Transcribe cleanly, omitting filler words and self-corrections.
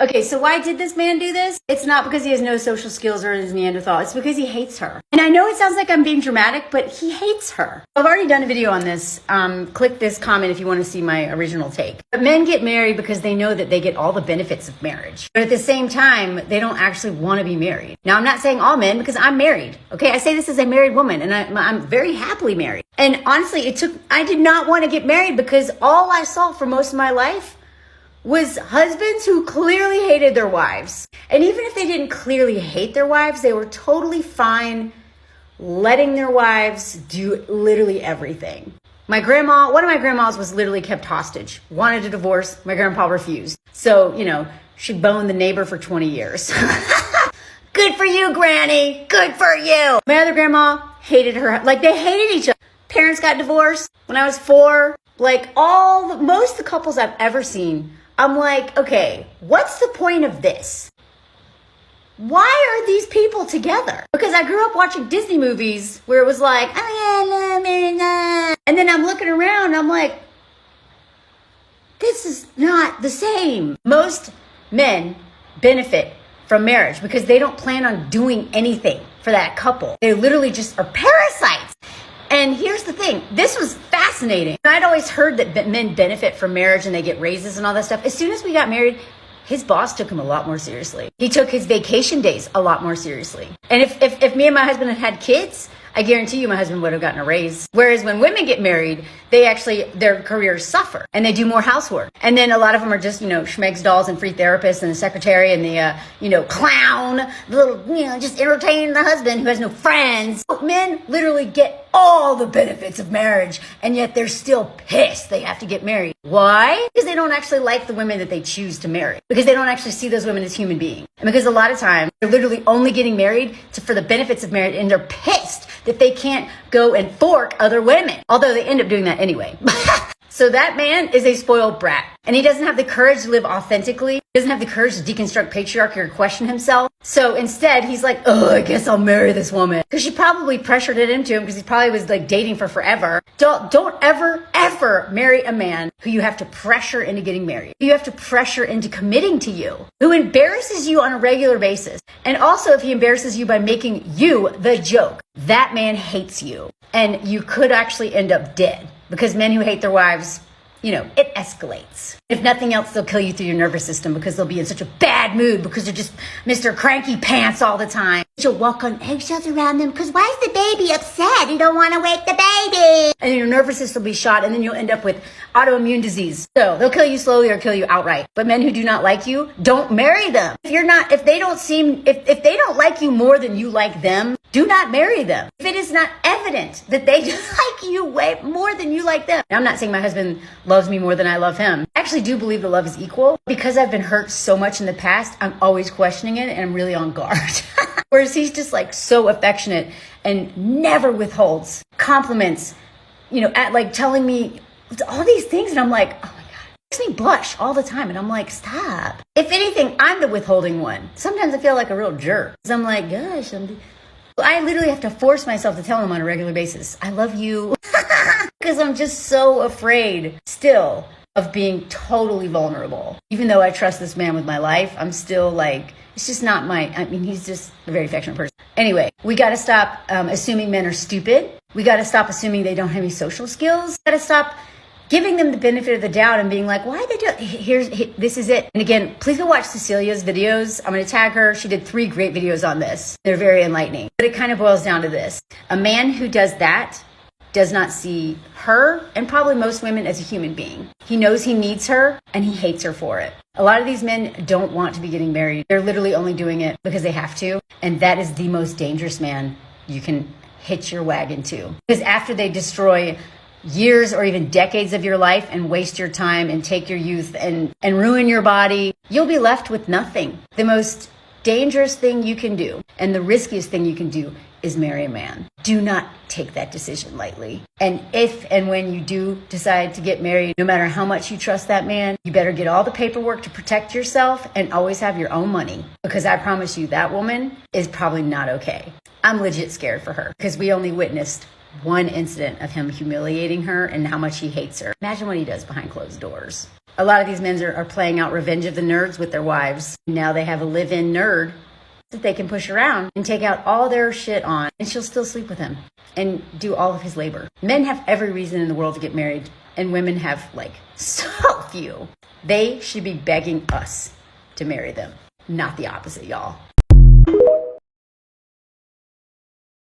Okay, so why did this man do this? It's not because he has no social skills or is Neanderthal. It's because he hates her. And I know it sounds like I'm being dramatic, but he hates her. I've already done a video on this. Click this comment if you want to see my original take. But men get married because they know that they get all the benefits of marriage. But at the same time, they don't actually want to be married. Now, I'm not saying all men because I'm married. Okay, I say this as a married woman and I'm very happily married. And honestly, I did not want to get married because all I saw for most of my life was husbands who clearly hated their wives. And even if they didn't clearly hate their wives, they were totally fine letting their wives do literally everything. One of my grandmas was literally kept hostage, wanted a divorce. My grandpa refused. So, she boned the neighbor for 20 years. Good for you, Granny. Good for you. My other grandma hated her. Like, they hated each other. Parents got divorced when I was 4. Like, most of the couples I've ever seen, I'm like, okay, what's the point of this? Why are these people together? Because I grew up watching Disney movies where it was like, oh yeah, and then I'm looking around and I'm like, this is not the same. Most men benefit from marriage because they don't plan on doing anything for that couple. They literally just are parasites. And here's the thing, this was fascinating. I'd always heard that men benefit from marriage and they get raises and all that stuff. As soon as we got married, his boss took him a lot more seriously. He took his vacation days a lot more seriously. And if me and my husband had kids, I guarantee you my husband would have gotten a raise. Whereas when women get married, their careers suffer and they do more housework. And then a lot of them are just, schmegs dolls and free therapists and the secretary and the, clown, just entertaining the husband who has no friends. Men literally get all the benefits of marriage and yet they're still pissed they have to get married. Why? Because they don't actually like the women that they choose to marry. Because they don't actually see those women as human beings. And because a lot of times they're literally only getting married for the benefits of marriage and they're pissed that they can't go and fork other women. Although they end up doing that anyway. So that man is a spoiled brat. And he doesn't have the courage to live authentically. He doesn't have the courage to deconstruct patriarchy or question himself. So instead, he's like, oh, I guess I'll marry this woman. Because she probably pressured it into him because he probably was like dating for forever. Don't ever marry a man who you have to pressure into getting married. Who you have to pressure into committing to you. Who embarrasses you on a regular basis. And also if he embarrasses you by making you the joke, that man hates you. And you could actually end up dead. Because men who hate their wives, it escalates. If nothing else, they'll kill you through your nervous system because they'll be in such a bad mood because they're just Mr. Cranky Pants all the time. You'll walk on eggshells around them because why is the baby upset? You don't want to wake the baby. And your nervous system will be shot and then you'll end up with autoimmune disease. So they'll kill you slowly or kill you outright. But men who do not like you, don't marry them. If they don't like you more than you like them, do not marry them. If it is not evident that they like you way more than you like them. Now, I'm not saying my husband loves me more than I love him. I actually do believe that love is equal. Because I've been hurt so much in the past, I'm always questioning it and I'm really on guard. Whereas he's just like so affectionate and never withholds compliments, at like telling me all these things. And I'm like, oh my God, it makes me blush all the time. And I'm like, stop. If anything, I'm the withholding one. Sometimes I feel like a real jerk. Because I'm like, gosh, I literally have to force myself to tell him on a regular basis, I love you. Because I'm just so afraid still of being totally vulnerable. Even though I trust this man with my life, I'm still like, it's just not he's just a very affectionate person. Anyway, we got to stop assuming men are stupid. We got to stop assuming they don't have any social skills. We got to stop giving them the benefit of the doubt and being like, why they do it? This is it. And again, please go watch Cecilia's videos. I'm going to tag her. She did 3 great videos on this. They're very enlightening. But it kind of boils down to this. A man who does that does not see her and probably most women as a human being. He knows he needs her and he hates her for it. A lot of these men don't want to be getting married. They're literally only doing it because they have to. And that is the most dangerous man you can hitch your wagon to. Because after they destroy years or even decades of your life and waste your time and take your youth and ruin your body, you'll be left with nothing. The most dangerous thing you can do and the riskiest thing you can do is marry a man. Do not take that decision lightly. And if and when you do decide to get married, no matter how much you trust that man, you better get all the paperwork to protect yourself and always have your own money. Because I promise you, that woman is probably not okay. I'm legit scared for her because we only witnessed one incident of him humiliating her and how much he hates her. Imagine what he does behind closed doors. A lot of these men are playing out Revenge of the Nerds with their wives. Now they have a live-in nerd that they can push around and take out all their shit on, and she'll still sleep with him and do all of his labor. Men have every reason in the world to get married, and women have like so few. They should be begging us to marry them, not the opposite, y'all.